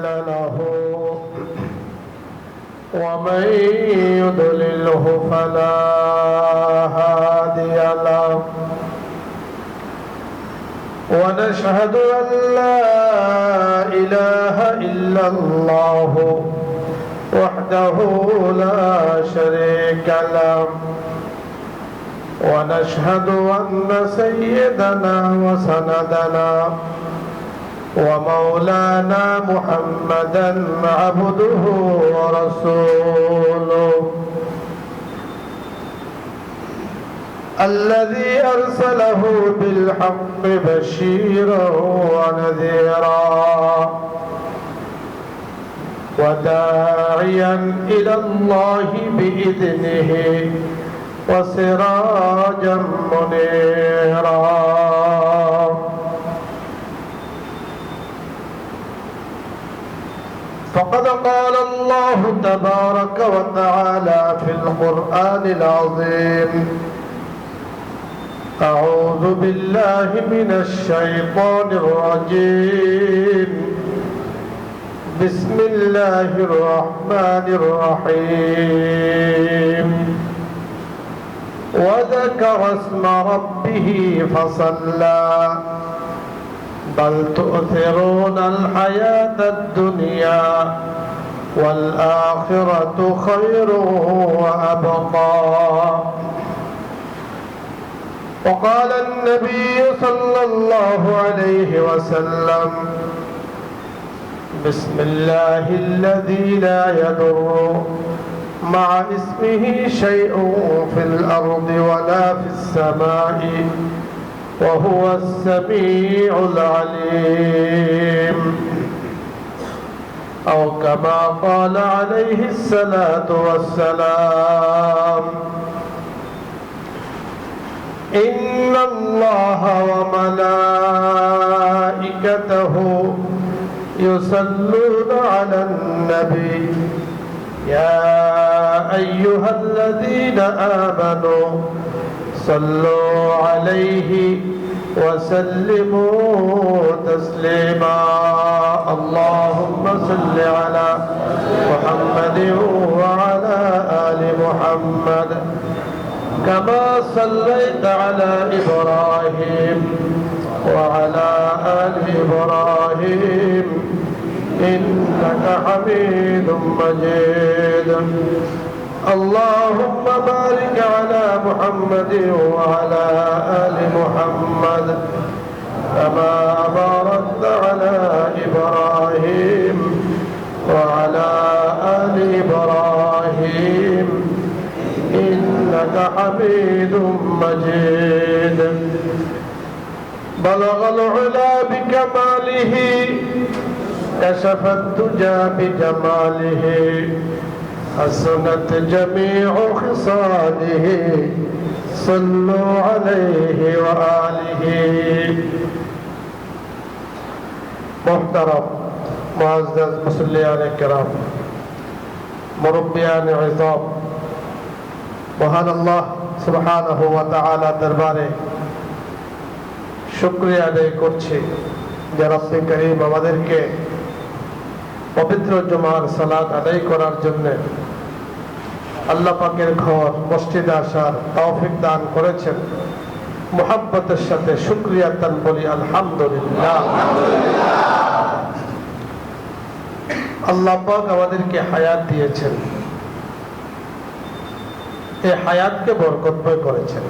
له ومن يضلله فلا هادي له ونشهد أن لا إله إلا الله وحده لا شريك له ونشهد أن سيدنا وسندنا ومولانا محمدا عبده ورسوله الذي أرسله بالحق بشيرا ونذيرا وداعيا إلى الله بإذنه وسراجا منيرا فقد قال الله تبارك وتعالى في القرآن العظيم أعوذ بالله من الشيطان الرجيم بسم الله الرحمن الرحيم وذكر اسم ربه فصلى بل تؤثرون الحياة الدنيا والآخرة خير وأبقى وقال النبي صلى الله عليه وسلم بسم الله الذي لا يضر مع اسمه شيء في الأرض ولا في السماء وهو السميع العليم أو كما قال عليه الصلاة والسلام إن الله وملائكته يصلون على النبي يا أيها الذين آمنوا صلوا عليه وسلموا تسليما اللهم صل على محمد وعلى آل محمد كما صليت على إبراهيم وعلى آل إبراهيم إنك حميد مجيد اللهم بارك على محمد وعلى آل محمد كما باركت على إبراهيم وعلى آل إبراهيم إنك حميد مجيد بلغ العلا بكماله كشف الدجى بجماله حسنت جميع خصاله صلوا عليه وآله محترم معزز মুসল্লিয়ান কিরাম মুরব্বিয়ান ইযাম মহান আল্লাহ সুবহানাহু ওয়া তাআলা দরবারে শুকরিয়া আদায় করছি যে রব্বে করিম আমাদেরকে পবিত্র জুমার সালাত আদায় করার জন্য আল্লাহ পাকের ঘর মসজিদে আসার তৌফিক দান করেছেন মুহাব্বতের সাথে শুকরিয়া তান বলি আলহামদুলিল্লাহ আল্লাহ পাক আমাদেরকে হায়াত দিয়েছেন এই হায়াতকে বরকতময় করেছেন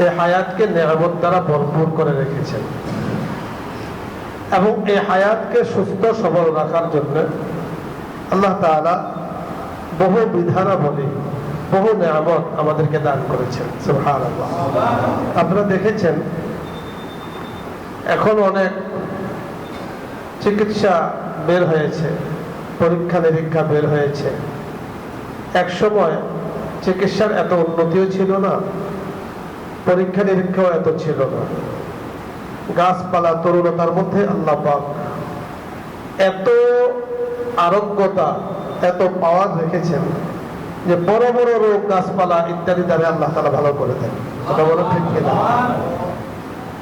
এই হায়াতকে নিয়ামত দ্বারা ভরপুর করে রেখেছেন এবং এই হায়াতকে সুস্থ সবল রাখার জন্য আল্লাহ তাআলা বহু বিধানাবলী বহু নিয়ামত আমাদেরকে দান করেছেন সুবহানাল্লাহ আপনারা দেখেছেন এখন অনেক চিকিৎসা বের হয়েছে পরীক্ষা নিরীক্ষা বের হয়েছে এক সময় চিকিৎসার এত উন্নতিও ছিল না পরীক্ষা নিরীক্ষাও এত ছিল না গাছপালা তরুণতার মধ্যে আল্লাহ পাক এত আরোগ্যতা এত পাওয়ার রেখেছেন যে বড় বড় রোগ গাছপালা ইত্যাদি দ্বারা আল্লাহ তাআলা ভালো করে দেন কথা বলা ঠিক কিনা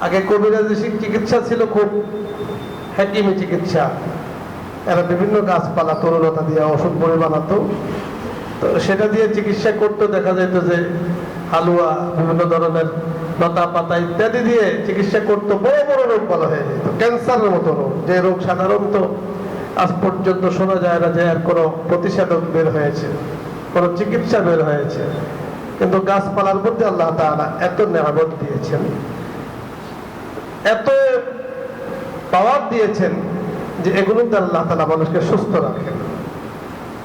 আগে কবিরাজি চিকিৎসা ছিল খুব হাকিমি চিকিৎসা এরা বিভিন্ন গাছপালা তরুলতা দিয়ে ওষুধ বড়ি বানাতো। তো সেটা দিয়ে চিকিৎসা করতে দেখা যেত যে হালুয়া, বিভিন্ন ধরনের লতা পাতা ইত্যাদি দিয়ে চিকিৎসা করতো। বড় বড় রোগ ভালো হয়ে যেত, ক্যান্সারের মতো রোগ, যে রোগ সাধারণত আজ পর্যন্ত শোনা যায় না যে এর কোনো প্রতিষেধক বের হয়েছে, কোনো চিকিৎসা বের হয়েছে। কিন্তু গাছপালার মধ্যে আল্লাহ তাআলা এত নিয়ামত দিয়েছেন, এত পাওয়ার দিয়েছেন যে এগুলোতে আল্লাহ তাআলা মানুষকে সুস্থ রাখেন।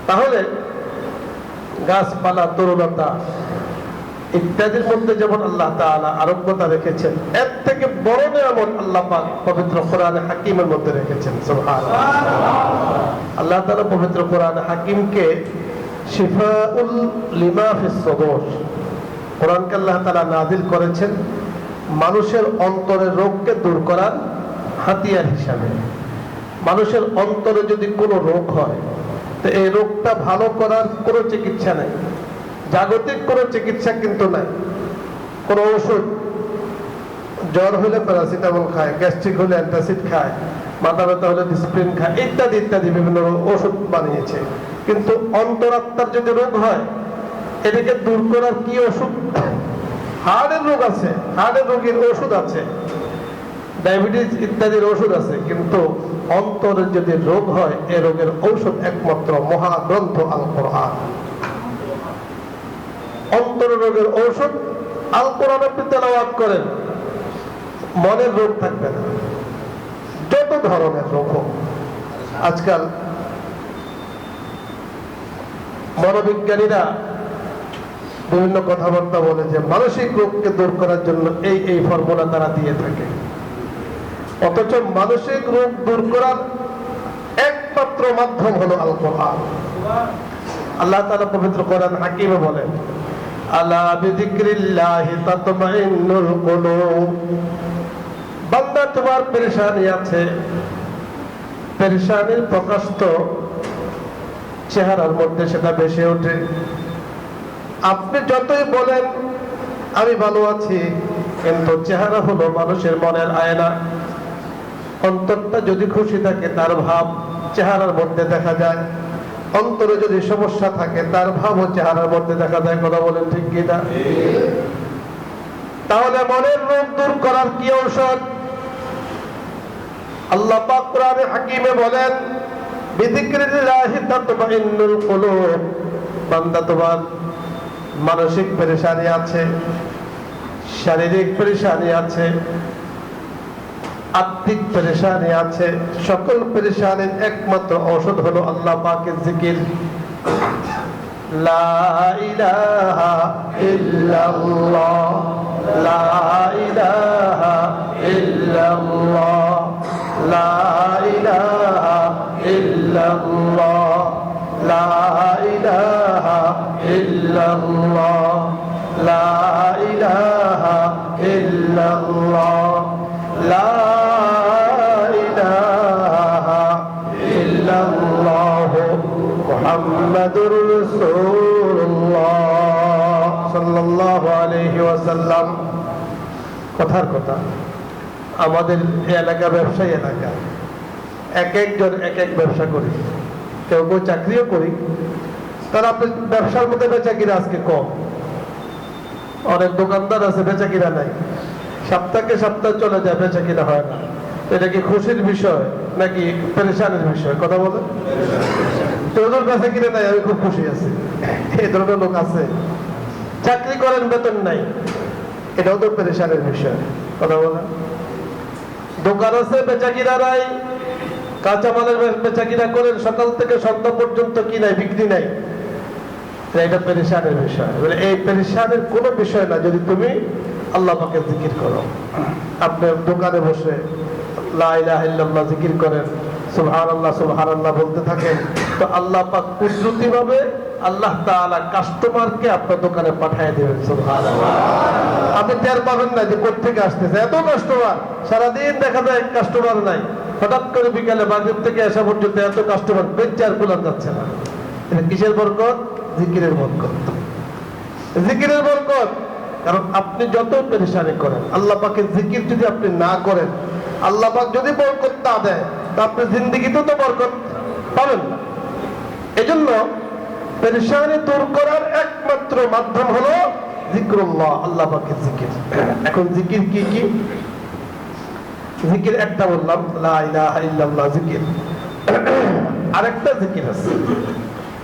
তাহলে গাছপালা, তরুলতা ইত্যাদির মধ্যে যেমন আল্লাহ তাআলা আরোগ্যতা রেখেছেন, এর থেকে বড় নিয়ামত আল্লাহ পাক পবিত্র কোরআনে হাকিমের মধ্যে রেখেছেন। সুবহানাল্লাহ। আল্লাহ তাআলা পবিত্র কোরআনে হাকিমকে শিফাউল লিমা ফিস সুদূর, কোরআনকে আল্লাহ তাআলা নাযিল করেছেন মানুষের অন্তরের রোগকে দূর করার হাতিয়ার হিসাবে। মানুষের অন্তরে যদি কোনো রোগ হয়, তো এই রোগটা ভালো করার কোনো চিকিৎসা নেই, জাগতিক কোনো চিকিৎসা কিন্তু নাই। কোনো ওষুধ, জ্বর হলে প্যারাসিটামল খায়, গ্যাস্ট্রিক হলে অ্যান্টাসিড খায়, মাথা ব্যথা হলে ডিসপ্রিন খায়, ইত্যাদি ইত্যাদি বিভিন্ন ওষুধ বানিয়েছে। কিন্তু অন্তরাত্মার যদি রোগ হয়, এটাকে দূর করার কি ওষুধ? হার্টের রোগ আছে, হার্টের রোগের ওষুধ আছে, ডায়াবেটিস ইত্যাদির ওষুধ আছে, কিন্তু অন্তরের যদি রোগ হয়, এই রোগের ঔষধ একমাত্র মহাগ্রন্থ আল কোরআন। অন্তরের রোগের ঔষধ আল কোরআন। আপনি তেলাওয়াত করেন, মনের রোগ থাকবে না, যত ধরনের রোগ হোক। আজকাল মনোবিজ্ঞানীরা বিভিন্ন কথাবার্তা বলে যে মানসিক রোগকে দূর করার জন্য এই ফর্মুলা তারা দিয়ে থাকে, অথচ মানসিক রোগ দূর করার একমাত্র মাধ্যম হলো আল কোরআন। আল্লাহ তাআলা পবিত্র কোরআন হাকিমে বলেন, আলা বিযিকরিল্লাহি তাতমাইন্নুল কুলুব। বান্দা, তোমার পেরেশানি আছে, পেরেশানির প্রকাশ তো চেহারার মধ্যে সেটা ভেসে ওঠে। আপনি যতই বলেন আমি ভালো আছি, কিন্তু চেহারা হলো মানুষের মনের আয়না। অন্তরটা যদি খুশি থাকে, তার ভাব চেহারার মধ্যে দেখা যায়। অন্তরে যদি সমস্যা থাকে, তার ভাবও চেহারার মধ্যে দেখা যায়। কথা বলেন ঠিক কিনা? তাহলে মনের রোগ দূর করার কি ঔষধ? আল্লাহ পাক কোরআনে হাকিমে বলেন, বিযিকরিল্লাহি তাতমাইন্নুল কুলুব। বান্দা, তোমার মানসিক পেরেশানি আছে, শারীরিক পেরেশানি আছে, আত্মিক পেরেশানি আছে, সকল পেরেশানির একমাত্র ঔষধ হলো আল্লাহ পাকের জিকির। লা ইলাহা ইল্লাল্লাহ, লা ইলাহা ইল্লাল্লাহ, লা ইলাহা ইল্লাল্লাহ, লা ইলাহা ইল্লাল্লাহ, লা ইলাহা ইল্লাল্লাহ, লা ইলাহা ইল্লাল্লাহ, মুহাম্মাদুর রাসূলুল্লাহ সাল্লাল্লাহু আলাইহি ওয়াসাল্লাম। কথার কথা, আমাদের এই এলাকা ব্যবসায়ী এলাকা, এক একজন এক এক ব্যবসা করি, কেউ কেউ চাকরিও করি। তারা ব্যবসার মধ্যে বেচা কিনা আজকে কম। অনেক দোকানদার আছে বেচা কিনা নাই, সপ্তাহে সপ্তাহ চলে যায়, বেচা কিনা হয় না। এটা কি খুশির বিষয় নাকি পেরেশানির বিষয়? কথা বলেন। তোদের বেচা কিনা নাই, আমি খুব খুশি আছি, এই ধরনের লোক আছে। চাকরি করেন, বেতন নাই, এটাও তো পেরেশানির বিষয়। কথা বলেন। দোকান আছে, বেচা কিনা নাই, কাঁচামালের বেচা কিনা করেন, সকাল থেকে সন্ধ্যা পর্যন্ত কি নাই, বিক্রি নাই, এটা পেরেশানের বিষয়। এই পেরেশানের কোনো বিষয় না যদি তুমি আল্লাহ পাকের জিকির করো। আপনি দোকানে বসে লা ইলাহা ইল্লাল্লাহ জিকির করেন, সুবহানাল্লাহ সুবহানাল্লাহ বলতে থাকেন, তো আল্লাহ পাক কুদরতি ভাবে আল্লাহ তাআলা কাস্টমারকে আপনার দোকানে পাঠিয়ে দেবেন। সুবহানাল্লাহ। আপনি টের পাবেন না যে কোত্থেকে আসতেছে এত কাস্টমার। সারাদিন দেখা যায় কাস্টমার নাই, হঠাৎ করে বিকালে বাজার থেকে আসা পর্যন্ত এত কাস্টমার, বেচে আর কুলান যাচ্ছে না। এটা কিসের বরকত? জিকিরের বরকত। জিকিরের বরকত। কারণ আপনি যত পেরেশানি করেন, আল্লাহ পাকের জিকির যদি আপনি না করেন, আল্লাহ পাক যদি বরকত না দেয়, তা আপনার জিন্দেগিতেও তো বরকত পাবেন না। এজন্য পেরেশানি দূর করার একমাত্র মাধ্যম হলো জিক্রুল্লাহ, আল্লাহ পাকের জিকির। এখন জিকির কি কি? জিকির একটা বললাম, লা ইলাহা ইল্লাল্লাহ জিকির। আরেকটা জিকির আছে,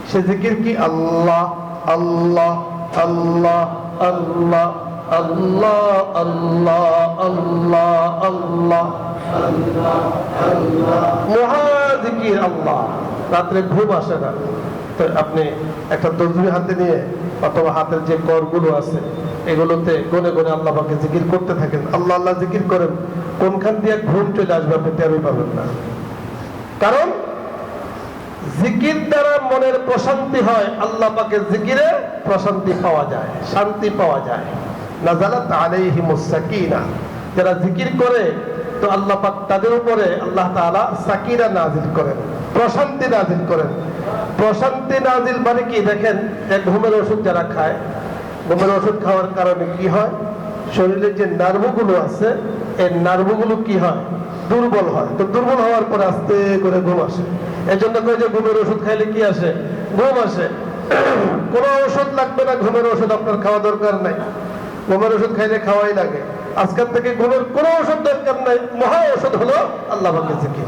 সে জিকির কি? আল্লাহ আল্লাহ আল্লাহ আল্লাহ আল্লাহ আল্লাহ আল্লাহ আল্লাহ মহা জিকির আল্লাহ। রাত্রে ঘুম আসে না, তো আপনি একটা তসবিহ হাতে নিয়ে অথবা হাতের যে করগুলো আছে এগুলোতে গনে গনে আল্লাহ পাকে জিকির করতে থাকেন, আল্লাহ আল্লাহ জিকির করেন। কোনখান দিয়ে ঘুম চলে আসবে আপনি টেরই পাবেন না। কারণ জিকির দ্বারা মনের প্রশান্তি হয়, আল্লাহ পাকের জিকিরে প্রশান্তি পাওয়া যায়, শান্তি পাওয়া যায়। নাযালাত আলাইহিমুস সাকিনা, যারা জিকির করে তো আল্লাহ পাক তাদের উপরে আল্লাহ তাআলা সাকিনা নাজিল করেন, প্রশান্তি নাজিল করেন। প্রশান্তি নাজিল মানে কি? দেখেন, এক ঘুমের ওষুধ যারা খায়, ঘুমের ওষুধ খাওয়ার কারণে কি হয়? শরীরের যে নার্ভগুলো আছে এই নার্ভগুলো কি হয়? দুর্বল হয়। তো দুর্বল হওয়ার পরে আস্তে করে ঘুম আসে। এই জন্য কই যে ঘুমের ওষুধ খাইলে কি আসে? ঘুম আসে। কোনো ওষুধ লাগবে না, ঘুমের ওষুধ আপনার খাওয়া দরকার নাই। ঘুমের ওষুধ খাইলে খাওয়াই লাগে। আজকাল থেকে ঘুমের কোনো ওষুধ দরকার নাই, মহা ওষুধ হলো আল্লাহ পাকের জিকির।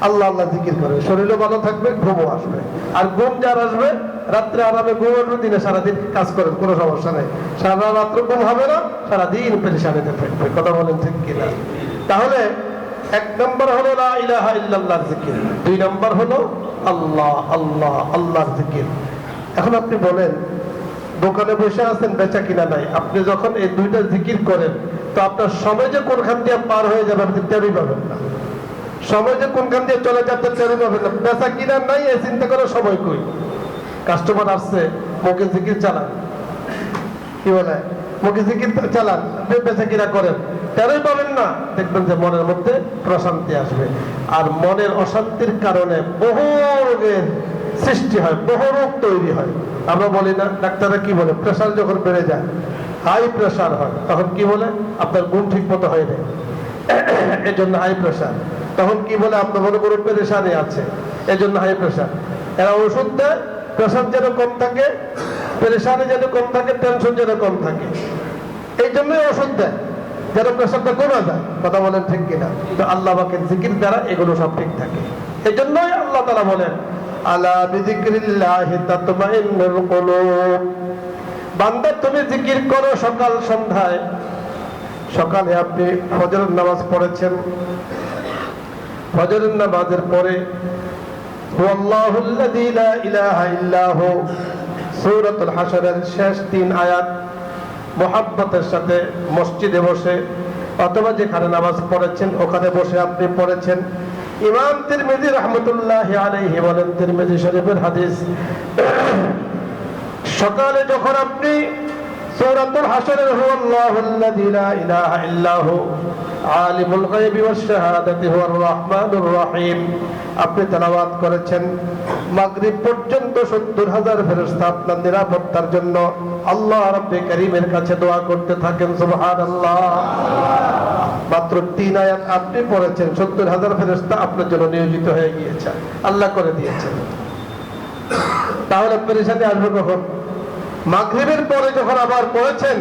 আল্লাহ আল্লাহ জিকির করে শরীরও ভালো থাকবে, ঘুমও আসবে। আর ঘুম যার আসবে, রাত্রে আরামে ঘুম আসবে, দিনে সারাদিন কাজ করেন, কোনো সমস্যা নেই। সারা রাত্র ঘুম হবে না, সারাদিন পেরেশানিতে থাকবে। কথা বলেন ঠিক কিনা? তাহলে এক নম্বর হলো লা ইলাহা ইল্লাল্লাহর জিকির, দুই নম্বর হলো আল্লাহ আল্লাহ আল্লাহর জিকির। এখন আপনি বলেন, দোকানে বসে আছেন, বেচা কিনা নাই, আপনি যখন এই দুইটা জিকির করেন তো আপনার সময় যে কোনখান দিয়ে পার হয়ে যাবে আপনি টেরই পাবেন না। সময় যে কোনখান দিয়ে চলে যাচ্ছে টেরই পাবেন না। বেচা কিনা নাই, এই চিন্তা করার সময় কই? কাস্টমার আসছে, মুখে জিকির চালান, কি বলে, মুখে জিকির চালান, আপনি বেচা কিনা করেন, টেরই পাবেন না। দেখবেন যে মনের মধ্যে প্রশান্তি আসবে। আর মনের অশান্তির কারণে বহু রোগের সৃষ্টি হয়, বহু রোগ তৈরি হয়। আমরা বলি না, ডাক্তাররা কি বলে, প্রেশার যখন বেড়ে যায়, হাই প্রেশার হয়, তখন কি বলে, আপনার ঘুম ঠিক মতো হয় না, এই জন্য হাই প্রেশার। তখন কি বলে, আপনার মনে করুন পেরেশানি আছে, এই জন্য হাই প্রেশার। এরা ওষুধ দেয়, প্রেশার যেন কম থাকে, পেরেশানি যেন কম থাকে, টেনশন যেন কম থাকে, এই জন্যই ওষুধ দেয়, যেন প্রেশারটা কমে যায়। কথা বলেন ঠিক কিনা? তো আল্লাহ পাকের জিকির দ্বারা এগুলো সব ঠিক থাকে। এই জন্যই আল্লাহ তাআলা বলেন, আলা বিযিকরিল্লাহি তাতমাইন্নুল কুলুব। বান্দা তুমি জিকির করো সকাল সন্ধ্যায়। সকালে আপনি ফজরের নামাজ পড়েছেন, ফজরের নামাজের পরে হুয়াল্লাহুল্লাযী লা ইলাহা ইল্লাহু সূরাতুল হাশরের শেষ 3 আয়াত মুহাব্বতের সাথে মসজিদে বসে অথবা যেখানে নামাজ পড়েছেন ওখানে বসে আপনি পড়েছেন। ইমাম তিরমিজি রাহমাতুল্লাহি আলাইহি বলেন, তিরমিজি শরীফের হাদিস, সকালে যখন আপনি সূরাতুল হাশরের হুয়াল্লাহুল্লাযী লা ইলাহা ইল্লাহু আলিমুল গায়বি ওয়াশ শাহাদাতি হুয়ার রাহমানুর রহিম আপনি তেলাওয়াত করেছেন, মাগরিব পর্যন্ত ৭০,০০০ ফেরেশতা আপনার নিরাপত্তার জন্য আল্লাহ রাব্বে কারীমের কাছে দোয়া করতে থাকেন। সুবহানাল্লাহ। মাত্র 3 আয়াত আপনি পড়েছেন, ৭০,০০০ ফেরেশতা আপনার জন্য নিয়োজিত হয়ে গিয়েছে, আল্লাহ করে দিয়েছেন। তাহলে পেরেশানি আসবে কখন? মাগরিবের পরে যখন আবার পড়েছেন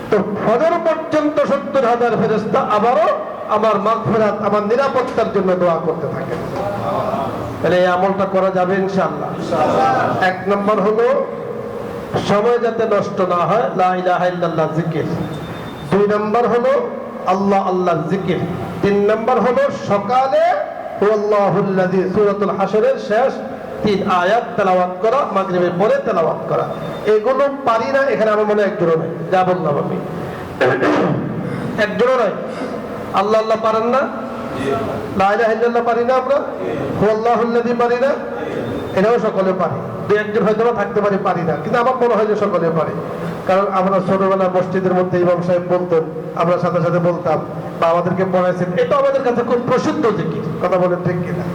তো ফজর পর্যন্ত ৭০,০০০ ফেরেশতা আবারও আমার মাগফিরাত, আমার নিরাপত্তার জন্য দোয়া করতে থাকে। তাহলে এই আমলটা করা যাবে ইনশাআল্লাহ। এক নম্বর হলো সময় যাতে নষ্ট না হয়, লা ইলাহা ইল্লাল্লাহ জিকির। 2 নম্বর হলো আল্লাহ আল্লাহ জিকির। 3 নম্বর হলো সকালে হুয়াল্লাহুল্লাযী সূরাতুল হাশরের শেষ 3 আয়াত তেলাওয়াত করা, মাগরিবের পরে তেলাওয়াত করা। এগুলো পারি না, এখানে আমার মনে একজনও নেই, যা বললাম আমি একজনও নাই। আল্লাহ আল্লাহ পারেন না, লা ইলাহা ইল্লাল্লাহ পারি না, আমরা হুয়াল্লাহুল্লাযী পারি না, এটাও সকলে পারি। 2-1 হয়তো থাকতে পারি না, কিন্তু আমার মনে হয় যে সকলে পারে। কারণ আমরা ছোটবেলা মসজিদের মধ্যে ইমাম সাহেব বলতেন, আমরা সাথে সাথে বলতাম, বা আমাদেরকে পড়াইছেন, এটা আমাদের কাছে খুব প্রসিদ্ধ জিকির। কথা বলেন ঠিক কিনা?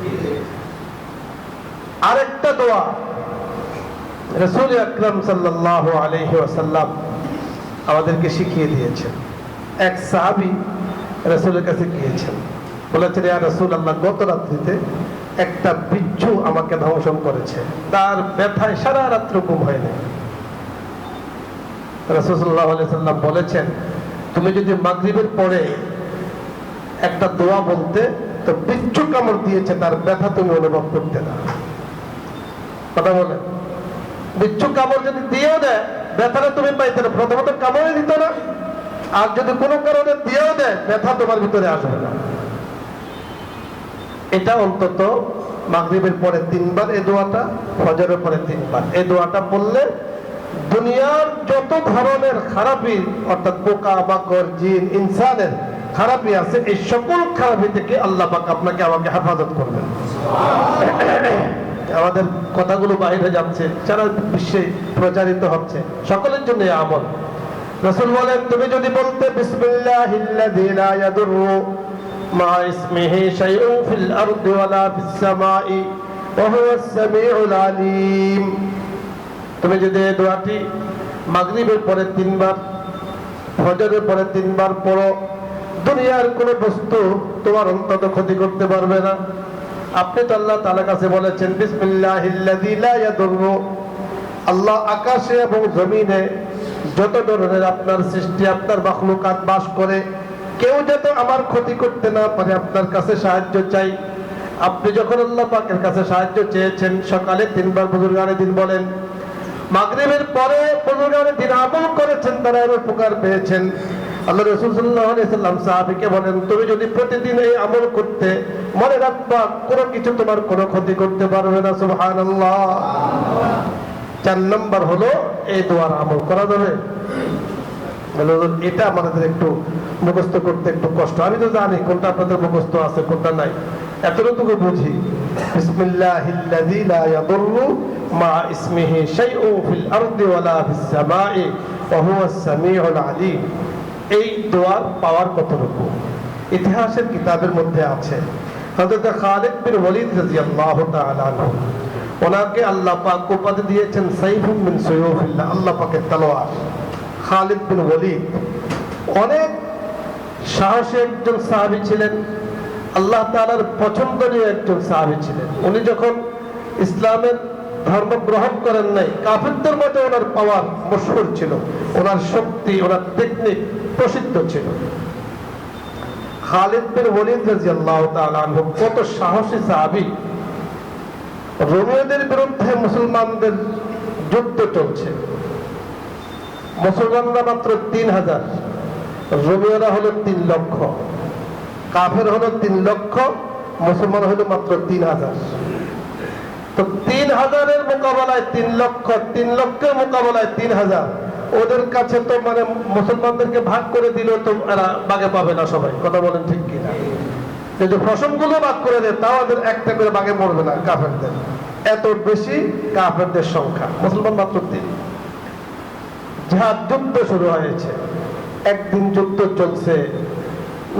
আরেকটা দোয়া রাসূল আকরাম সাল্লাল্লাহু আলাইহি ওয়াসাল্লাম আমাদেরকে শিখিয়ে দিয়েছেন। এক সাহাবী রাসূলের কাছে গিয়েছেন, বলেছেন, ইয়া রাসূলুল্লাহ, গত রাত্রিতে একটা বিচ্ছু আমাকে ধ্বংসন করেছে, তার ব্যথায় সারা রাত্র ঘুম হয়নি। রাসূল সাল্লাল্লাহু আলাইহি সাল্লাম বলেছেন, তুমি যদি মাগরিবের পরে একটা দোয়া বলতে, তো বিচ্ছু কামড় দিয়েছে তার ব্যথা তুমি অনুভব করতে না। কথা বলেন, বিচ্ছু কামড় যদি দিয়েও দেয় ব্যথাটা তুমি পাইতে না, প্রথমত কামড়ে দিত না, আর যদি কোনো কারণে দিয়েও দেয় ব্যথা তোমার ভিতরে আসবে না। এটা অন্তত মাগরিবের পরে 3 বার এই দোয়াটা, ফজরের পরে 3 বার এই দোয়াটা বললে দুনিয়ার যত ধরনের খারাপি, অর্থাৎ পোকা মাকড় জিন ইনসানের খারাপি আছে, এই সকল খারাপি থেকে আল্লাহ পাক আপনাকে আমাকে হেফাজত করবেন। আমাদের কথাগুলো বাইরে যাচ্ছে, সারা বিশ্বে প্রচারিত হচ্ছে, সকলের জন্য এই আমল। রাসূল বলেন, তুমি যদি বলতে বিসমিল্লাহিল্লাযী লা ইয়াদুররু মা ইসমিহি শাইউন ফিল আরদি ওয়ালা ফিস সামাই ওয়া হুয়াস সামিউল আলীম, তুমি যদি এই দোয়াটি মাগরিবের পরে 3 বার, ফজরের পরে 3 বার পড়ো, দুনিয়ার কোনো বস্তু তোমার অন্তত ক্ষতি করতে পারবে না। আপনি তো আল্লাহ তাআলার কাছে বলেছেন বিসমিল্লাহিল্লাযী লা ইয়াদুররু, আল্লাহ আকাশে এবং জমিনে যত ধরনের আপনার সৃষ্টি, আপনার মাখলুকাত বাস করে, কেউ যাতে আমার ক্ষতি করতে না পারে, আপনার কাছে সাহায্য চাই। আপনি যখন আল্লাহ পাকের কাছে সাহায্য চেয়েছেন, সকালে 3 বার বুজুর্গানে দিন বলেন, মাগরিবের পরে বুজুর্গানে দিন আমল করেছেন, তারা এর উপকার পেয়েছেন। আল্লাহ রাসূল সাল্লাল্লাহু আলাইহি সাল্লাম সাহাবীকে বলেন, তুমি যদি প্রতিদিন এই আমল করতে, মনে রাখবা কোনো কিছু তোমার কোনো ক্ষতি করতে পারবে না। সুবহানাল্লাহ। 4 নম্বর হলো এই দোয়ার আমল করা যাবে। এটা আমাদের একটু মুখস্থ করতে একটু কষ্ট, আমি তো জানি কোনটা আপনাদের মুখস্থ আছে কোনটা নাই, এতটুকু বুঝি। বিসমিল্লাহিল্লাযী লা ইয়াদুররু মা ইসমিহি শাইউন ফিল আরদি ওয়ালা ফিস সামাই ওয়া হুয়াস সামিউল আলীম। এই দোয়ার পাওয়ার কতটুকু ইতিহাসের কিতাবের মধ্যে আছে। হযরত খালিদ বিন ওয়ালিদ রাদিয়াল্লাহু তাআলা আনহু, ওনাকে আল্লাহ পাক উপাধি দিয়েছেন সাইফুম মিন সুয়ুফিল্লাহ, আল্লাহ পাকের তলোয়ার। খালিদ বিন ওয়ালিদ অনেক সাহসী একজন সাহাবী ছিলেন, আল্লাহ তাআলার পছন্দনীয় একজন সাহাবী ছিলেন। উনি যখন ইসলামের ধর্ম গ্রহণ করেন নাই, কাফেরদের মধ্যে ওনার পাওয়ার মশহুর ছিল, ওনার শক্তি, ওনার টেকনিক প্রসিদ্ধ ছিল। খালিদ বিন ওয়ালিদ রাদিয়াল্লাহু তাআলা আনহু কত সাহসী সাহাবী। রোমীয়দের বিরুদ্ধে মুসলমানদের যুদ্ধ চলছে, মুসলমানরা মাত্র 3000, রোমীয়রা হলো 3 লক্ষ, কাফের হলো 3 লক্ষ, মুসলমান হলো মাত্র 3000। তো 3000-এর মোকাবেলায় 3 লক্ষ, 3 লক্ষের মোকাবেলায় 3000, ওদের কাছে তো মানে মুসলমানদেরকে ভাগ করে দিল তো এরা বাগে পাবে না সবাই। কথা বলেন ঠিক কিনা? যদি ফসলগুলো ভাগ করে দেয় তাও ওদের একটা করে বাগে পড়বে না কাফেরদের, এত বেশি কাফেরদের সংখ্যা, মুসলমান মাত্র 3। জিহাদ যুদ্ধ শুরু হয়েছে, একদিন যুদ্ধ চলছে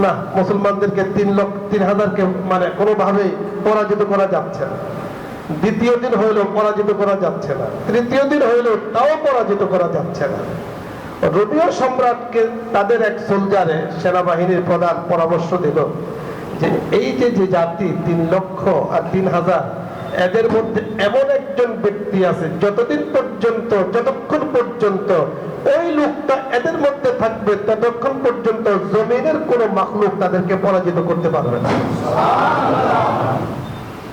না, মুসলমানদেরকে 3000-কে মানে কোনোভাবেই পরাজিত করা যাচ্ছে না। দ্বিতীয় দিন হইল পরাজিত করা যাচ্ছে না, তৃতীয় দিন হইল তাও পরাজিত করা যাচ্ছে না। রোমীয় সম্রাটকে তাদের এক সোলজারে, সেনাবাহিনীর প্রধান পরামর্শ দিল যে এই যে জাতি 3 লক্ষ আর 3000, এদের মধ্যে এমন একজন ব্যক্তি আছে, যতক্ষণ পর্যন্ত ওই লোকটা এদের মধ্যে থাকবে ততক্ষণ পর্যন্ত জমিনের কোন মাখলুক তাদেরকে পরাজিত করতে পারবে না।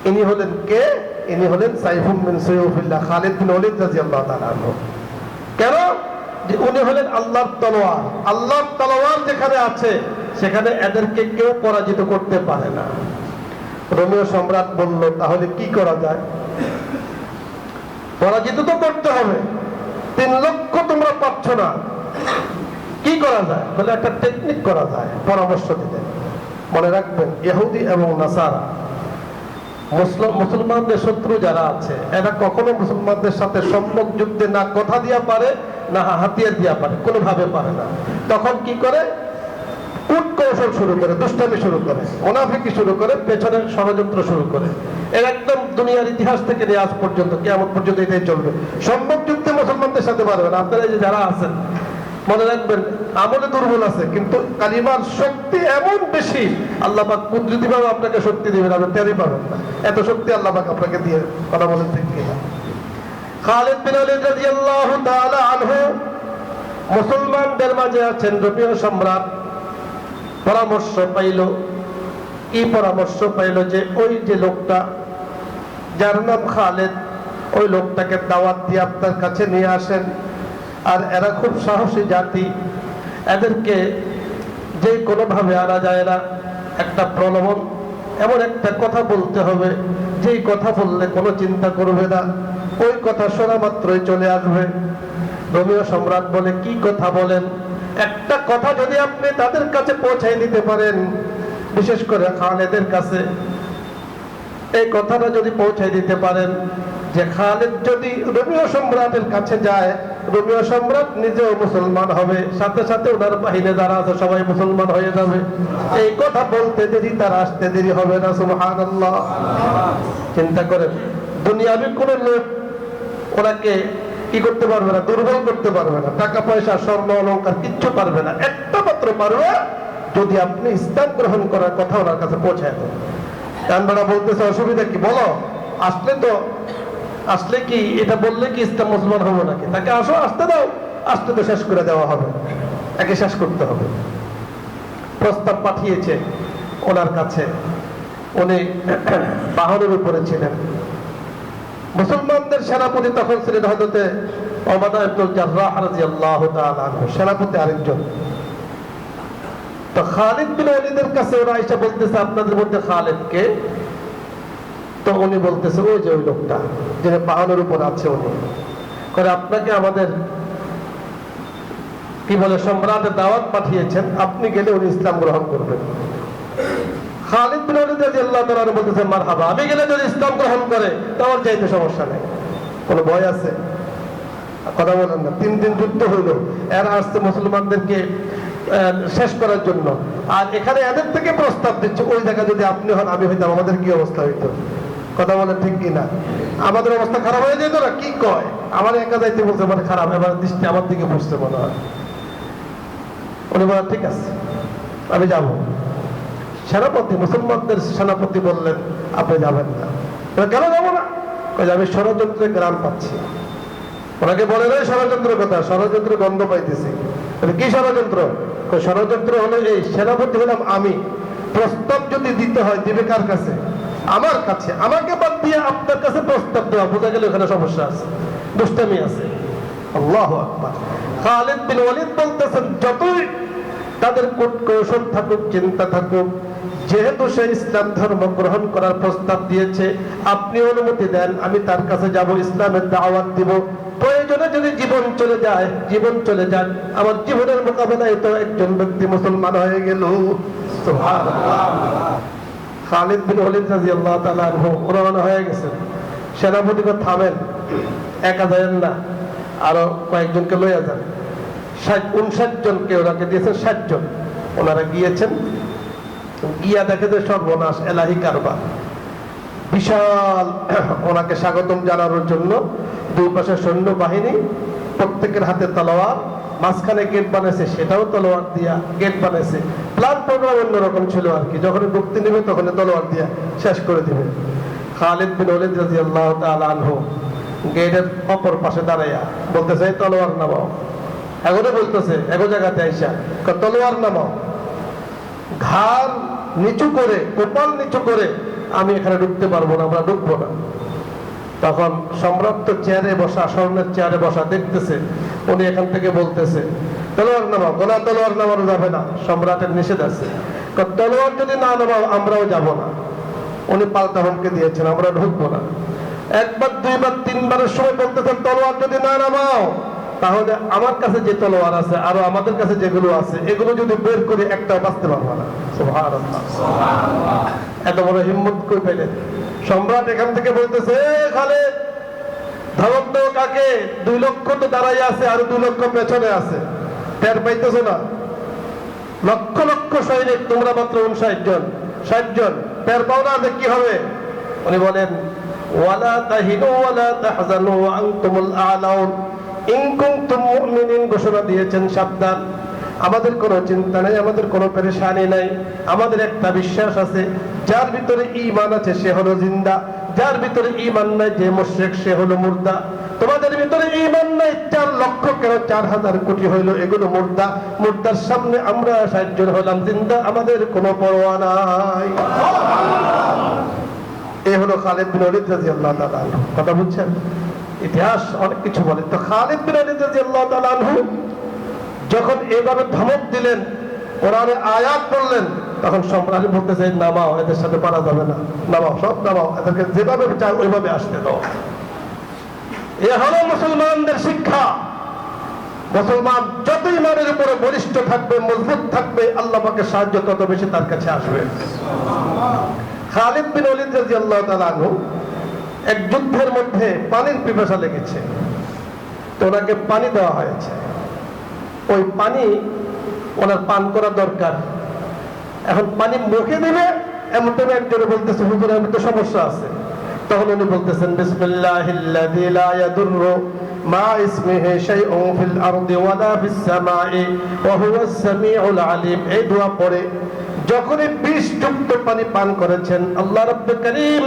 ইনি হলেন কে? ইনি হলেন সাইফুম মিন সুয়ুফিল্লাহ, খালিদ বিন ওয়ালিদ রাদিয়াল্লাহু তাআলা আনহু। কেন? যে উনি হলেন আল্লাহর তলোয়ার। আল্লাহর তলোয়ার যেখানে আছে সেখানে এদেরকে কেউ পরাজিত করতে পারে না। রোমীয় সম্রাট বলল, তাহলে কি করা যায়? পরাজিত তো করতে হবে, 3 লক্ষ তোমরা পাচ্ছ না, কি করা যায়? বলে একটা টেকনিক করা যায়, পরামর্শ দিলেন। মনে রাখবেন, ইহুদি এবং নাসারা মুসলমানদের শত্রু যারা আছে, এরা কখনো মুসলমানদের সাথে সম্মুখ যুদ্ধে না কথা দিয়া পারে না হাতিয়ার দিয়া পারে, কোনোভাবে পারে না। তখন কি করে? কূট কৌশল শুরু করে, দুষ্টামি শুরু করে, মুনাফিকি শুরু করে, পেছনে ষড়যন্ত্র শুরু করে। এর একদম দুনিয়ার ইতিহাস থেকে নিয়ে আজ পর্যন্ত, কিয়ামত পর্যন্ত এটাই চলবে। সম্মুখ যুদ্ধে মুসলমানদের সাথে পারবে না। আপনারা যে যারা আছেন মনে রাখবেন, আমলে দুর্বল আছে, কিন্তু কালিমার শক্তি এমন বেশি, আল্লাহ পাক কুদরতি ভাবে আপনাকে শক্তি দিবেন, আপনি টেরই পাবেন না, এত শক্তি আল্লাহ পাক আপনাকে দিয়ে। কথা বলেন ঠিক কিনা? খালিদ বিন ওয়ালিদ রাদিয়াল্লাহু তাআলা আনহু মুসলমানদের মাঝে আছেন, রোমীয় সম্রাট পরামর্শ পাইল। কি পরামর্শ পাইল? যে ওই যে লোকটা যার নাম খালেদ, ওই লোকটাকে দাওয়াত দিয়ে আপনার কাছে নিয়ে আসেন। আর এরা খুব সাহসী জাতি, এদেরকে যে কোনোভাবে আনা যায় না। একটা প্রলোভন, এমন একটা কথা বলতে হবে যেই কথা বললে কোনো চিন্তা করবে না, ওই কথা শোনা মাত্রই চলে আসবে। রোমীয় সম্রাট বলে, কি কথা বলেন? একটা কথা যদি আপনি তাদের কাছে পৌঁছাই দিতে পারেন, বিশেষ করে খালেদের কাছে, এই কথাটা যদি পৌঁছাই দিতে পারেন যে খালেদ যদি রোমীয় সম্রাটের কাছে যায়, রোমীয় সম্রাট নিজেও মুসলমান হবে, সাথে সাথে ওনার বাহিনী যারা আছে সবাই মুসলমান হয়ে যাবে। এই কথা বলতে দেরি, তার আসতে দেরি হবে না। সুবহানাল্লাহ। চিন্তা করেন, দুনিয়াবি কোন লোক ওনাকে কি করতে পারবে না, দুর্বল করতে পারবে না। টাকা পয়সা, স্বর্ণ অলংকার কিচ্ছু পারবে না। একটা মাত্র পারবে, যদি আপনি ইসলাম গ্রহণ করার কথা ওনার কাছে পৌঁছায় দেন। কানবাড়া বলতেছে, অসুবিধা কি বলো? আসলে কি এটা বললে কি ইসলাম মুসলমান হবো নাকি? তাকে আসো, আসতে দাও, আসতে তো শেষ করে দেওয়া হবে, একে শেষ করতে হবে। প্রস্তাব পাঠিয়েছে ওনার কাছে। উনি বাহনের উপরে ছিলেন। মুসলমানদের সেনাপতি তখন ছিলেন হযরতে উবাদা ইবনে জাররাহ রাদিয়াল্লাহু তাআলা আনহু, সেনাপতি আরেকজন। তো খালিদ বিন ওয়ালিদের কাছে ওরা এসে বলতেছে, আপনাদের মধ্যে খালিদ কে? তো উনি বলতেছে, ওই যে ওই লোকটা যে বাহনের উপর আছে, উনি করে আপনাকে আমাদের কি বলে সম্রাটের দাওয়াত পাঠিয়েছেন, আপনি গেলে উনি ইসলাম গ্রহণ করবেন। খালিদ বিন ওয়ালিদ রাদিয়াল্লাহু তাআলা আনহু বলতেছেন, মারহাবা, আমি গেলে যদি ইসলাম গ্রহণ করে তো আমার যাইতে সমস্যা নেই, কোনো ভয় আছে? কথা বলেন না। 3 দিন যুদ্ধ হইল, এরা আসছে মুসলমানদেরকে শেষ করার জন্য, আর এখানে এদের থেকে প্রস্তাব দিচ্ছে, ওই জায়গায় যদি আপনি হন, আমি হইতাম, আমাদের কি অবস্থা হইতো? কথা বলেন ঠিক কিনা? আমাদের অবস্থা খারাপ হয়ে যেত না? কি কয়, আমার একা যাইতে বলছে, মানে খারাপ, এবার দৃষ্টি আমার দিকে বুঝতে মনে হয়। উনি বলেন, ঠিক আছে, আমি যাব। সেনাপতি, মুসলমানদের সেনাপতি বললেন, আপনি যাবেন না। কেন যাবো না? আমি ষড়যন্ত্রের গ্রাম পাচ্ছি। ওনাকে বলে নাই ষড়যন্ত্র কথা, ষড়যন্ত্র গন্ধ পাইতেছি। কি ষড়যন্ত্র? ষড়যন্ত্র হলো এই, সেনাপতি হলাম আমি, প্রস্তাব যদি দিতে হয় দিবে কার কাছে? আমার কাছে। আমাকে বাদ দিয়ে আপনার কাছে প্রস্তাব দেওয়া, বোঝা গেল এখানে সমস্যা আছে, দুষ্টামি আছে। আল্লাহু আকবার। খালিদ বিন ওয়ালিদ বলতেছেন, যতই তাদের কৌশল থাকুক, চিন্তা থাকুক, যেহেতু সে ইসলাম ধর্ম গ্রহণ করার প্রস্তাব দিয়েছে, আপনি অনুমতি দেন, আমি তার কাছে যাব, ইসলামের দাওয়াত দিব। প্রয়োজনে যদি জীবন চলে যায়, জীবন চলে যান, আমার জীবনের মোকাবেলায় তো একজন ব্যক্তি মুসলমান হয়ে গেল। সুবহানাল্লাহ। খালিদ বিন ওয়ালিদ রাদিয়াল্লাহু তাআলা আনহু রওনা হয়ে গেছেন। সেনাপতিকে থামেন, একা যাবেন না, আরো কয়েকজনকে লইয়া যান। 59 জনকে ওনাকে দিয়েছেন, 60 জন। ওনারা গিয়েছেন, গিয়া দেখে যে সর্বনাশ, এলাহি কারবার। বিশাল ওনাকে স্বাগতম জানানোর জন্য দুই পাশে সৈন্যবাহিনী, প্রত্যেকের হাতে তলোয়ার, মাঝখানে গেট বানাইছে, সেটাও তলোয়ার দিয়া গেট বানাইছে। প্ল্যান প্রোগ্রাম অন্যরকম ছিল আর কি, যখন মুক্তি নেবে তখন তলোয়ার দিয়া শেষ করে দিবে। খালিদ বিন ওয়ালিদ রাদিয়াল্লাহু তাআলা আনহু গেটের অপর পাশে দাঁড়াইয়া বলতেছে, তলোয়ার নামাও। এগোতে বলতেছে, এগো জায়গাতে আইসা তলোয়ার নামাও। ঘাড় নিচু করে, কপাল নিচু করে, আমি এখানে ঢুকতে পারবো না, আমরা ঢুকবো না। তখন সম্রাট তো চেয়ারে বসা, স্বর্ণের চেয়ারে বসা, দেখতেছে। উনি এখান থেকে বলতেছে, তলোয়ার নামাও। গোলা তলোয়ার নামানো যাবে না, সম্রাটের নিষেধ আছে। তলোয়ার যদি না নামাও আমরাও যাব না। উনি পাল্টা হুমকি দিয়েছেন, আমরা ঢুকবো না। একবার, দুইবার, তিনবারের সময় বলতেছেন, তলোয়ার যদি না নামাও তাহলে আমার কাছে যে তলোয়ার আছে, আরো আমাদের কাছে যেগুলো আছে, এগুলো যদি বের করে একটাও বাঁচতে পারবো না। সুবহানাল্লাহ। এত বড় হিম্মত কই পেলেন? সম্রাট এখান থেকে বলতেছে, খালিদ, ধমক দাও কাকে? 2 লক্ষ তো দাঁড়াই আছে, আর 2 লক্ষ পেছনে আছে, টের পাইতেছো না? লক্ষ লক্ষ সৈনিক, তোমরা মাত্র 59 জন, 60 জন, টের পাও না যে কি হবে? উনি বলেন, ওয়ালা তাহিনু ওয়ালা তাহজানু ওয়া আনতুমুল আ'লাউন ইন কুনতুম মুমিনিন। ঘোষণা দিয়েছেন, সাবধান, আমাদের কোনো চিন্তা নেই, আমাদের কোনো পেরেশানি নাই। আমাদের একটা বিশ্বাস আছে, যার ভিতরে ঈমান আছে সে হলো জিন্দা, যার ভিতরে ঈমান নাই যে মুশরিক সে হলো মুর্দা। তোমাদের ভিতরে ঈমান নাই, 4 লক্ষ কেন 4,000 কোটি হইলো, এগুলো মুর্দা। মুর্দার সামনে আমরা 60 জন হলাম জিন্দা, আমাদের কোনো পরোয়া নাই। এই হলো খালিদ বিন ওয়ালিদ রাদিয়াল্লাহু তাআলা আনহু। কথা বুঝছেন? ইতিহাস অনেক কিছু বলে। তো খালিদ বিন ওয়ালিদ রাদিয়াল্লাহু তাআলা আনহু যখন এইভাবে ধমক দিলেন, কোরআনে আয়াত বললেন, তখন সম্রাট বলতেছে নামাও, এদের সাথে পারা যাবে না, নামাও, সব নামাও, এদেরকে যেভাবে চায় ওইভাবে আসতে দাও। এ হলো মুসলমানদের শিক্ষা। মুসলমান যত ইমানের উপরে বলিষ্ঠ থাকবে, মজবুত থাকবে, আল্লাহ পাকের সাহায্য তত বেশি তার কাছে আসবে। খালিদ বিন ওয়ালিদ রাদিয়াল্লাহু তাআলা আনহু এক যুদ্ধের মধ্যে পানির পিপাসা লেগেছে, তো ওনাকে পানি দেওয়া হয়েছে। ওই পানি ওনার পান করা দরকার। এখন পানি মুখে দিবে এমন টাইমে একজনে বলতেছে হুজুর আমি তো সমস্যা আছে। তখন উনি বলতেছেন বিসমিল্লাহিল্লাযী লা ইয়াদুররু মা ইসমিহি শাইউন ফিল আরদি ওয়ালা ফিস সামাই ওয়া হুয়াস সামিউল আলিম। এই দোয়া পড়ে যখনই বিষযুক্ত পানি পান করেছেন, আল্লাহ রাব্বুল কারীম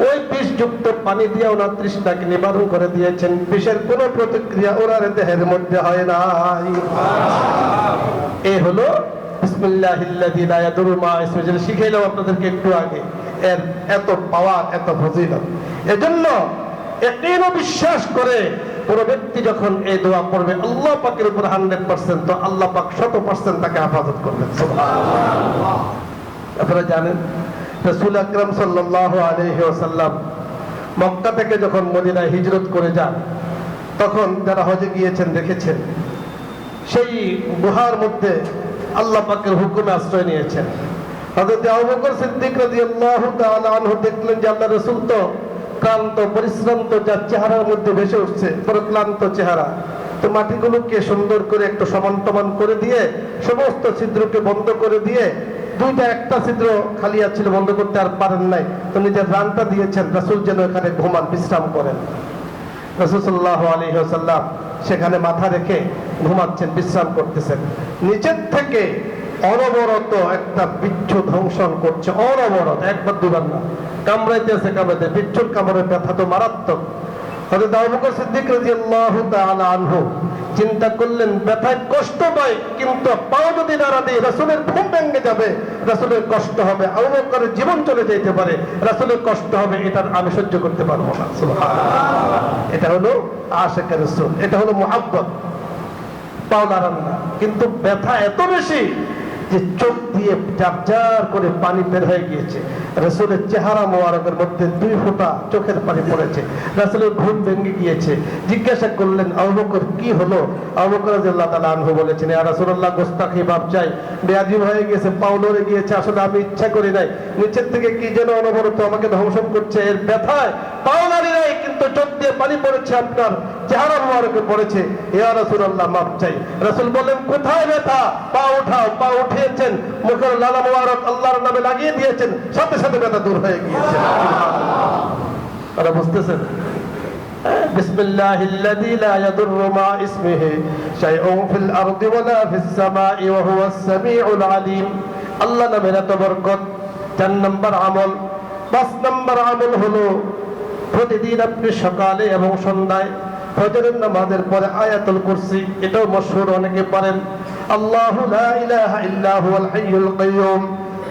ওই বিষযুক্ত পানি দিয়ে ওনার তৃষ্ণাকে নিবারণ করে দিয়েছেন। বিষের কোনো প্রতিক্রিয়া ওনার দেহের মধ্যে হয় নাই। এই হলো বিসমিল্লাহিল্লাযী লা ইয়াদুররু মা ইসমিহি, যেটা শিখাইলাম আপনাদেরকে একটু আগে। এর এত পাওয়ার, এত ফজিলত। এজন্য ইয়াকিন ও বিশ্বাস করে কোন ব্যক্তি যখন এই দোয়া পড়বে আল্লাহ পাকের উপর 100%, তো আল্লাহ পাক 100% তাকে হেফাজত করবেন। সুবহানাল্লাহ। আপনারা জানেন রাসূল আকরাম সাল্লাল্লাহু আলাইহি ওয়াসাল্লাম মক্কা থেকে যখন মদিনায় হিজরত করে যান, তখন যারা হজে গিয়েছেন দেখেছেন সেই গুহার মধ্যে আল্লাহ পাকের হুকুমে আশ্রয় নিয়েছেন। হযরত আবু বকর সিদ্দিক রাদিয়াল্লাহু তাআলা আনহু দেখলেন যে আল্লাহর রাসূল তো ক্লান্ত, পরিশ্রান্ত, যার চেহারার মধ্যে ভেসে উঠছে পুরো ক্লান্ত চেহারা। তো মাটিগুলোকে সুন্দর করে একটু সমান টমান করে দিয়ে, সমস্ত ছিদ্রকে বন্ধ করে দিয়ে, একটা ছিদ্র খালি ছিল, বন্ধ করতে আর পারেন নাই, তো নিজের রানটা দিয়েছেন রাসূল যেন এখানে ঘুমান, বিশ্রাম করেন। রাসূল সাল্লাল্লাহু আলাইহি ওয়াসাল্লাম সেখানে মাথা রেখে ঘুমাচ্ছেন, বিশ্রাম করতেছেন। নিচের থেকে অনবরত একটা বিচ্ছু ধ্বংসন করছে, অনবরত, একবার দুবার না, কামড়াইতেছে, কামড়াইতে, বিচ্ছুর কামড়ের ব্যথা তো মারাত্মক। হযরত আবু বকর সিদ্দিক রাদিয়াল্লাহু তাআলা আনহু চিন্তা করলেন ব্যথায় কষ্ট পায়, কিন্তু পাও যদি নাড়া দেয় রাসূলের ঘুম ভেঙে যাবে, রাসূলের কষ্ট হবে, আবু বকরের জীবন চলে যেতে পারে, রাসূলের কষ্ট হবে, এটা আমি সহ্য করতে পারবো না। সুবহানাল্লাহ। এটা হলো আশিকের রাসূল, এটা হলো মুহাব্বত। পাও নাড়ান না, কিন্তু ব্যথা এত বেশি যে চোখ দিয়ে ঝারঝার করে পানি বের হয়ে গিয়েছে। রাসূলের চেহারা মোবারকের মধ্যে 2 ফোঁটা চোখের পানি পড়েছে। রাসূলের ঘুম ভেঙে গিয়েছে। জিজ্ঞাসা করলেন আবু বকর কি হলো? আবু বকর রাদিয়াল্লাহু তাআলা আনহু বলেছেন, ইয়া রাসূলুল্লাহ, গোস্তাখি ভাব চাই, বেয়াদবি হয়ে গেছে, পাও নড়ে গিয়েছে, আসলে আমি ইচ্ছা করি নাই, নিচের থেকে কি যেন অনবরত আমাকে ধ্বংসন করছে, এর ব্যথায় পাও নাড়ি নাই, কিন্তু চোখ দিয়ে পানি পড়েছে, আপনার চেহারা মোবারকে পড়েছে, ইয়া রাসূলুল্লাহ মাপ চাই। রাসূল বলেন কোথায় ব্যথা? পা উঠাও। পা উঠিয়েছেন, মুখের লালা মোবারক আল্লাহর নামে লাগিয়ে দিয়েছেন, সাথে সাথে ব্যথা দূর হয়ে গিয়েছে। আপনারা বুঝতেছেন? বিসমিল্লাহিল্লাযী লা ইয়াদুররু মা ইসমিহি শাইউন ফিল আরদি ওয়ালা ফিস সামাই ওয়া হুয়াস সামিউল আলিম। আল্লাহ নামের এত বরকত। 4 নম্বর আমল। 5 নম্বর আমল হলো প্রতিদিন আপনি সকালে এবং সন্ধ্যায় ফজরের নামাজের পরে আয়াতুল কুরসি, এটাও মশহুর, অনেকে পারেন। আল্লাহু লা ইলাহা ইল্লা হুয়াল হাইয়ুল কাইয়্যুম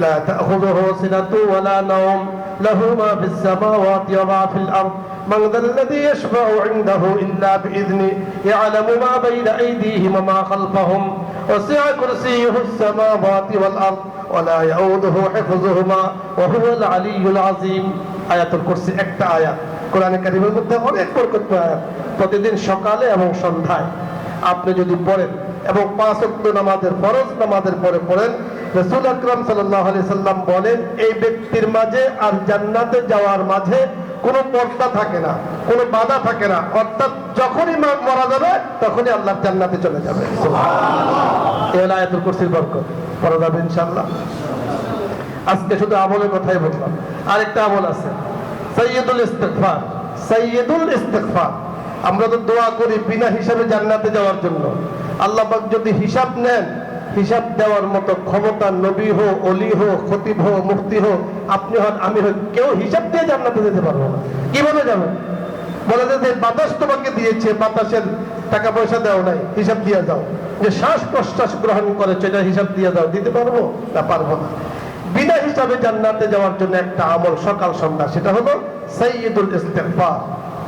লা তাখুযুহু সিনাতুন ওয়া লা নাওম লাহু মা ফিস সামাওয়াতি ওয়া মা ফিল আরদ মান যাল্লাযী ইয়াশফাউ ইনদাহু ইল্লা বিইذনি ইয়ালামু মা বাইনা আইদিহিম ওয়া মা খালফাহুম ওয়াসি'a কুরসিয়্যুহুস সামাওয়াতি ওয়াল আরদ ওয়া লা ইয়াউদুহু হিফযুহুমা ওয়া হুয়াল আলিয়্যুল আযীম। আয়াতুল কুরসি একটা আয়াত, কোরআনে কারীমের মধ্যে অনেক বরকত আয়াত। প্রতিদিন সকালে এবং সন্ধ্যায় আপনি যদি পড়েন এবং 5 ওয়াক্ত নামাজের ফরজ নামাজের পরে পড়েন, রাসূল আকরাম সাল্লাল্লাহু আলাইহি সাল্লাম বলেন এই ব্যক্তির মাঝে আর জান্নাতে যাওয়ার মাঝে কোনো পর্দা থাকে না, কোনো বাধা থাকে না, অর্থাৎ যখনই মারা যাবে তখনই আল্লাহর জান্নাতে চলে যাবে। সুবহানাল্লাহ। এই আয়াতুল কুরসির বরকত পড়া যাবে ইনশাআল্লাহ। আজকে শুধু আমলের কথাই বললাম, আরেকটা আমল আছে, সাইয়্যিদুল ইস্তিগফার। সাইয়্যিদুল ইস্তিগফার, আমরা তো দোয়া করি বিনা হিসাবে জান্নাতে যাওয়ার জন্য। আল্লাহ পাক যদি হিসাব নেন, হিসাব দেওয়ার মতো ক্ষমতা নবী হোক, অলি হোক, খতিব হোক, মুফতি হোক, আপনি হন, আমি হোক, কেউ হিসাব দিয়ে জান্নাতে যেতে পারবো না। কিভাবে যাবেন? বলে যে বাতাস তোমাকে দিয়েছে, বাতাসের টাকা পয়সা দেওয়া নাই, হিসাব দিয়ে যাও। যে শ্বাস প্রশ্বাস গ্রহণ করেছে, এটা হিসাব দিয়ে যাও। দিতে পারবো না? পারবো না। বিনা হিসাবে জান্নাতে যাওয়ার জন্য একটা আমল সকাল সন্ধ্যা, সেটা হলো সাইয়্যিদুল ইস্তিগফার।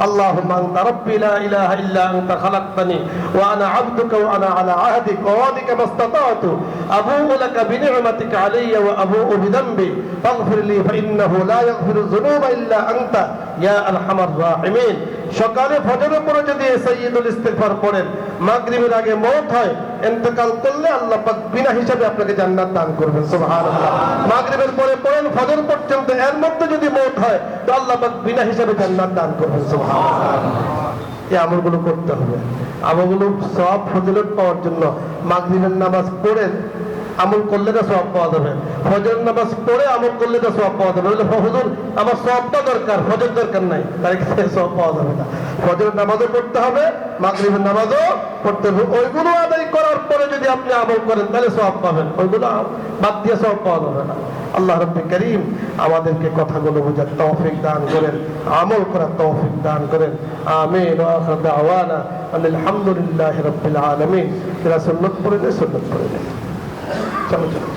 اللهم أنت ربي لا إله إلا أنت خلقتني وأنا عبدك وأنا على عهدك ووعدك ما استطعت أبوء لك بنعمتك علي وأبوء بذنبي فاغفر لي فإنه لا يغفر الذنوب إلا أنت يا أرحم الراحمين। সকালে ফজরের পরে যদি সাইয়্যিদুল ইস্তিগফার পড়েন, মাগরিবের আগে মওত হয়, ইন্তেকাল করলে আল্লাহ পাক বিনা হিসাবে আপনাকে জান্নাত দান করবেন। সুবহানাল্লাহ। মাগরিবের পরে পড়েন ফজর পর্যন্ত, এর মধ্যে যদি মওত হয় তো আল্লাহ পাক বিনা হিসাবে জান্নাত দান করবেন। সুবহানাল্লাহ। এই আমলগুলো করতে হবে। আমলগুলো সওয়াব ফজিলত পাওয়ার জন্য মাগরিবের নামাজ পড়েন, আমল করলে তো সওয়াব পাওয়া যাবে। ফজর নামাজ পড়ে আমল করলে তো সওয়াব পাওয়া যাবে। হুজুর আমার সওয়াবটা দরকার, ফজর দরকার নাই, তাই সওয়াব পাওয়া যাবে না। ফজর নামাজও পড়তে হবে, মাগরিবের নামাজও পড়তে হবে। ওইগুলো আদায় করার পরে যদি আপনি আমল করেন তাহলে সওয়াব পাবেন, ওইগুলো বাদ দিয়ে সওয়াব পাওয়া যাবে না। আল্লাহ রাব্বুল কারীম আমাদেরকে কথাগুলো বোঝার তৌফিক দান করেন, আমল করার তৌফিক দান করেন। আমিন। ওয়া আখিরু দাওয়ানা আলহামদুলিল্লাহি রাব্বিল আলামিন। যারা সুন্নাত পড়ে নেয় সুন্নাত পড়ে নেয়। চলো চলো।